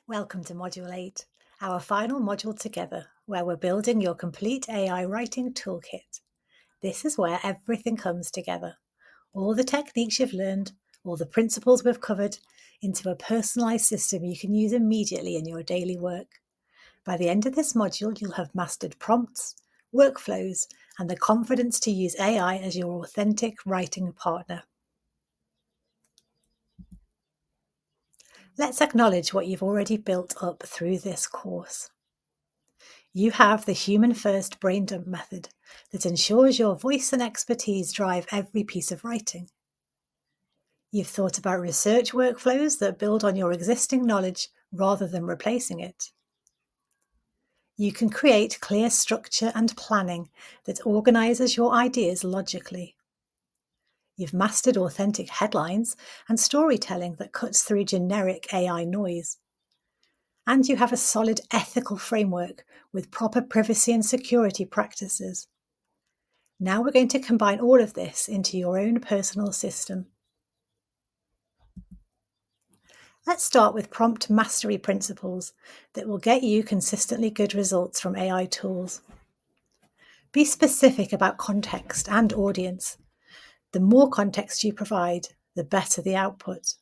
Welcome to Module 8, our final module together, where we're building your complete AI writing toolkit. This is where everything comes together. All the techniques you've learned, all the principles we've covered, into a personalised system you can use immediately in your daily work. By the end of this module, you'll have mastered prompts, workflows, and the confidence to use AI as your authentic writing partner. Let's acknowledge what you've already built up through this course. You have the human-first brain dump method that ensures your voice and expertise drive every piece of writing. You've thought about research workflows that build on your existing knowledge rather than replacing it. You can create clear structure and planning that organizes your ideas logically. You've mastered authentic headlines and storytelling that cuts through generic AI noise. And you have a solid ethical framework with proper privacy and security practices. Now we're going to combine all of this into your own personal system. Let's start with prompt mastery principles that will get you consistently good results from AI tools. Be specific about context and audience. The more context you provide, the better the output.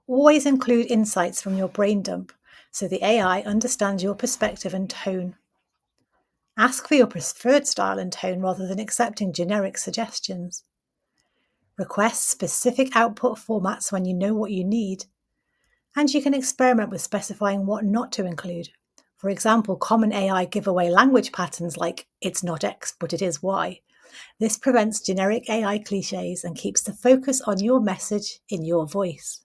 Always include insights from your brain dump so the AI understands your perspective and tone. Ask for your preferred style and tone rather than accepting generic suggestions. Request specific output formats when you know what you need, and you can experiment with specifying what not to include. For example, common AI giveaway language patterns like "it's not X, but it is Y." This prevents generic AI cliches and keeps the focus on your message in your voice.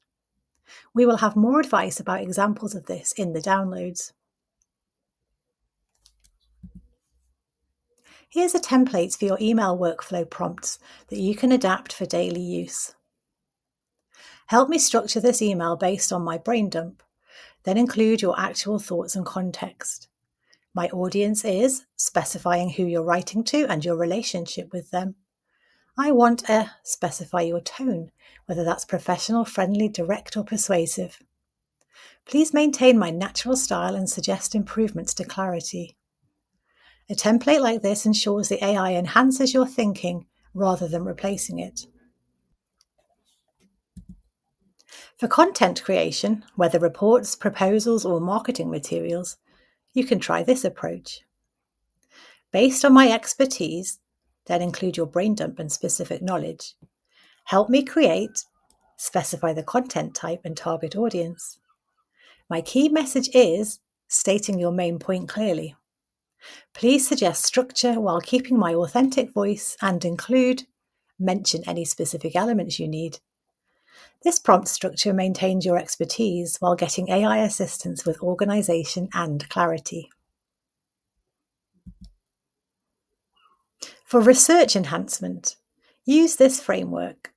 We will have more advice about examples of this in the downloads. Here's a template for your email workflow prompts that you can adapt for daily use. Help me structure this email based on my brain dump, then include your actual thoughts and context. My audience is specifying who you're writing to and your relationship with them. I want to specify your tone, whether that's professional, friendly, direct, or persuasive. Please maintain my natural style and suggest improvements to clarity. A template like this ensures the AI enhances your thinking rather than replacing it. For content creation, whether reports, proposals, or marketing materials, you can try this approach. Based on my expertise, then include your brain dump and specific knowledge. Help me create, specify the content type and target audience. My key message is stating your main point clearly. Please suggest structure while keeping my authentic voice and include, mention any specific elements you need. This prompt structure maintains your expertise while getting AI assistance with organization and clarity. For research enhancement, use this framework.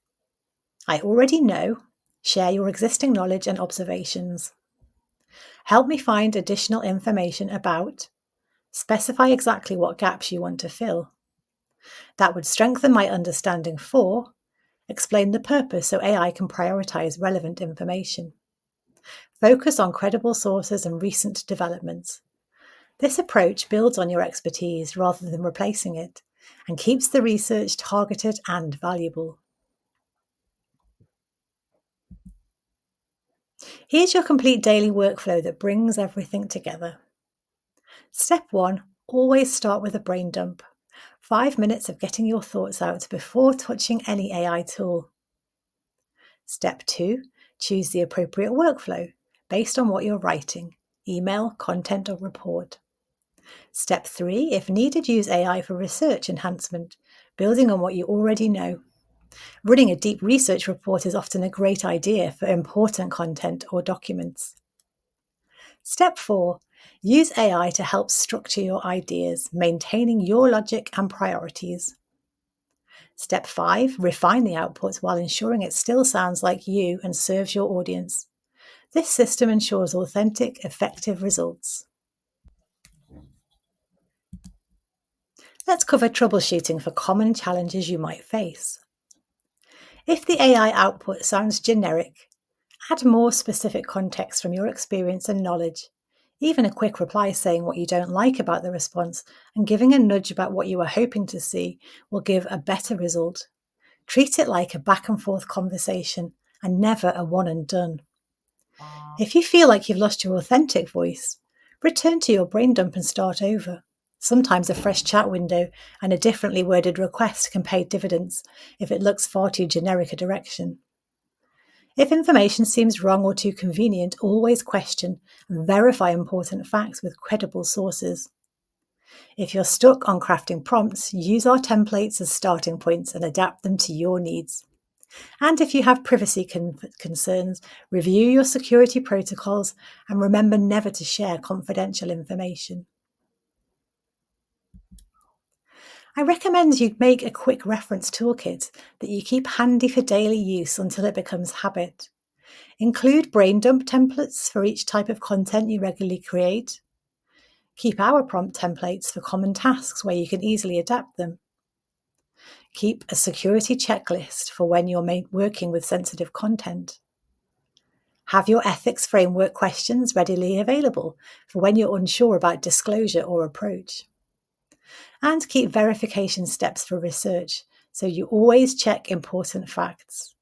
I already know. Share your existing knowledge and observations. Help me find additional information about. Specify exactly what gaps you want to fill. That would strengthen my understanding for. Explain the purpose so AI can prioritize relevant information. Focus on credible sources and recent developments. This approach builds on your expertise rather than replacing it and keeps the research targeted and valuable. Here's your complete daily workflow that brings everything together. Step 1, always start with a brain dump. 5 minutes of getting your thoughts out before touching any AI tool. Step 2, choose the appropriate workflow based on what you're writing, email, content, or report. Step 3, if needed, use AI for research enhancement, building on what you already know. Running a deep research report is often a great idea for important content or documents. Step 4, use AI to help structure your ideas, maintaining your logic and priorities. Step 5, refine the output while ensuring it still sounds like you and serves your audience. This system ensures authentic, effective results. Let's cover troubleshooting for common challenges you might face. If the AI output sounds generic Add more specific context from your experience and knowledge. Even a quick reply saying what you don't like about the response and giving a nudge about what you are hoping to see will give a better result. Treat it like a back and forth conversation and never a one and done. If you feel like you've lost your authentic voice, return to your brain dump and start over. Sometimes a fresh chat window and a differently worded request can pay dividends if it looks far too generic a direction. If information seems wrong or too convenient, always question and verify important facts with credible sources. If you're stuck on crafting prompts, use our templates as starting points and adapt them to your needs. And if you have privacy concerns, review your security protocols and remember never to share confidential information. I recommend you make a quick reference toolkit that you keep handy for daily use until it becomes habit. Include brain dump templates for each type of content you regularly create. Keep our prompt templates for common tasks where you can easily adapt them. Keep a security checklist for when you're working with sensitive content. Have your ethics framework questions readily available for when you're unsure about disclosure or approach. And keep verification steps for research so you always check important facts.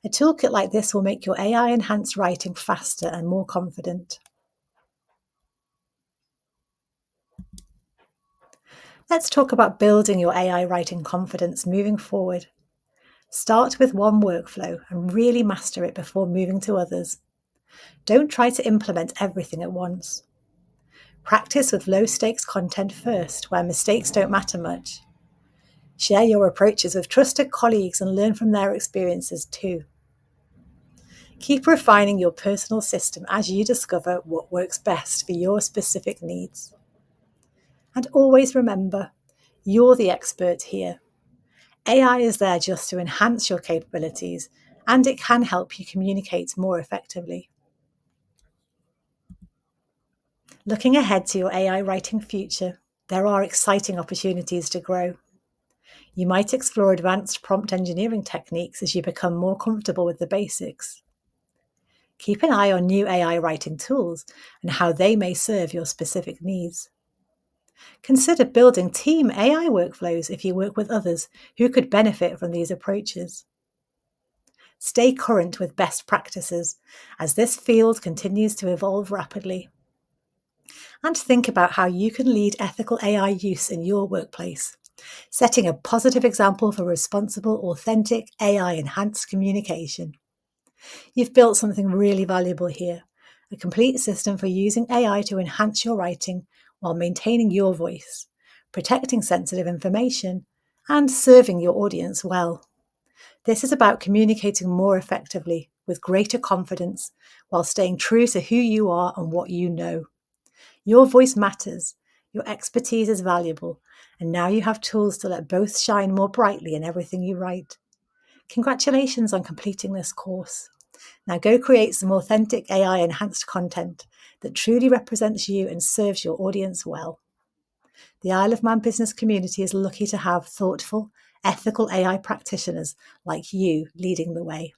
A toolkit like this will make your AI-enhanced writing faster and more confident. Let's talk about building your AI writing confidence moving forward. Start with one workflow and really master it before moving to others. Don't try to implement everything at once. Practice with low-stakes content first, where mistakes don't matter much. Share your approaches with trusted colleagues and learn from their experiences too. Keep refining your personal system as you discover what works best for your specific needs. And always remember, you're the expert here. AI is there just to enhance your capabilities, and it can help you communicate more effectively. Looking ahead to your AI writing future, there are exciting opportunities to grow. You might explore advanced prompt engineering techniques as you become more comfortable with the basics. Keep an eye on new AI writing tools and how they may serve your specific needs. Consider building team AI workflows if you work with others who could benefit from these approaches. Stay current with best practices as this field continues to evolve rapidly. And think about how you can lead ethical AI use in your workplace, setting a positive example for responsible, authentic, AI-enhanced communication. You've built something really valuable here, a complete system for using AI to enhance your writing while maintaining your voice, protecting sensitive information, and serving your audience well. This is about communicating more effectively, with greater confidence, while staying true to who you are and what you know. Your voice matters, your expertise is valuable, and now you have tools to let both shine more brightly in everything you write. Congratulations on completing this course. Now go create some authentic AI-enhanced content that truly represents you and serves your audience well. The Isle of Man business community is lucky to have thoughtful, ethical AI practitioners like you leading the way.